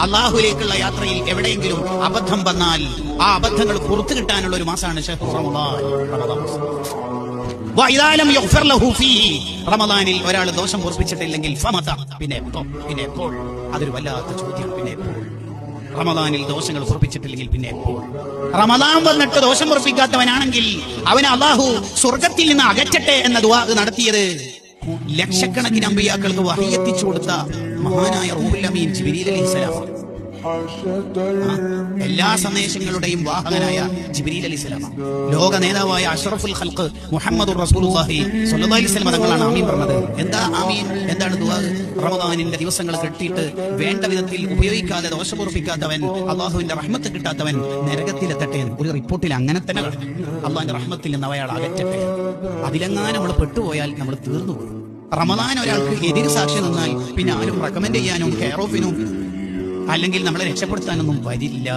അള്ളാഹുലേക്കുള്ള യാത്രയിൽ എവിടെയെങ്കിലും അബദ്ധം വന്നാൽ ആ അബദ്ധങ്ങൾ പുറത്തു കിട്ടാനുള്ള ഒരു മാസമാണ് റമദാനിൽ ഒരാൾ ദോഷം പൊറുപ്പിച്ചിട്ടില്ലെങ്കിൽ പിന്നെ എപ്പോൾ അതൊരു വല്ലാത്ത ചോദ്യം. പിന്നെ എപ്പോൾ റമദാനിൽ ദോഷങ്ങൾ പൊറുപ്പിച്ചിട്ടില്ലെങ്കിൽ പിന്നെ എപ്പോൾ? റമദാൻ വന്നിട്ട് ദോഷം പൊറുപ്പിക്കാത്തവനാണെങ്കിൽ അവന് അള്ളാഹു സ്വർഗത്തിൽ നിന്ന് അകറ്റട്ടെ എന്ന ദുആ നടത്തിയത് ലക്ഷക്കണക്കിന് അമ്പിയാക്കൾക്ക് വഹി എത്തിച്ചു കൊടുത്ത മഹാനായ റൂഹുൽ അമീൻ ജിബ്രീൽ അലൈഹിസ്സലാം, എല്ലാ സന്ദേശങ്ങളുടെയും വാഹകനായ ജിബ്രീൽ അലൈഹിസ്സലാം, ലോക നേതാവായ അഷ്റഫുൽ ഖൽഖ് മുഹമ്മദുർ റസൂലുള്ളാഹി സ്വല്ലല്ലാഹു അലൈഹി വസല്ലം തങ്ങളാണ് ആമീൻ പറഞ്ഞത്. എന്താ ആമീൻ? എന്താണ് ദുആ? റമദാനിന്റെ ദിവസങ്ങൾ കെട്ടിയിട്ട് വേണ്ട വിധത്തിൽ ഉപയോഗിക്കാതെ ദോഷപൂർപ്പിക്കാത്തവൻ, അള്ളാഹുവിന്റെ റഹ്മത്ത് കിട്ടാത്തവൻ നരകത്തിലെത്തട്ടെ. ഒരു റിപ്പോർട്ടിൽ അങ്ങനെ തന്നെ അള്ളാഹിന്റെ റഹ്മത്തിൽ നിന്ന് അയാൾ അകറ്റട്ടെ. അതിലെങ്ങാനും നമ്മൾ പെട്ടുപോയാൽ നമ്മൾ തീർന്നു പോകും. റമദാൻ ഒരാൾക്ക് എതിര് സാക്ഷി നിന്നാൽ പിന്നെ ആരും റെക്കമെൻഡ് ചെയ്യാനും കെയർ ഓഫിനും അല്ലെങ്കിൽ നമ്മളെ രക്ഷപ്പെടുത്താനൊന്നും വരില്ല.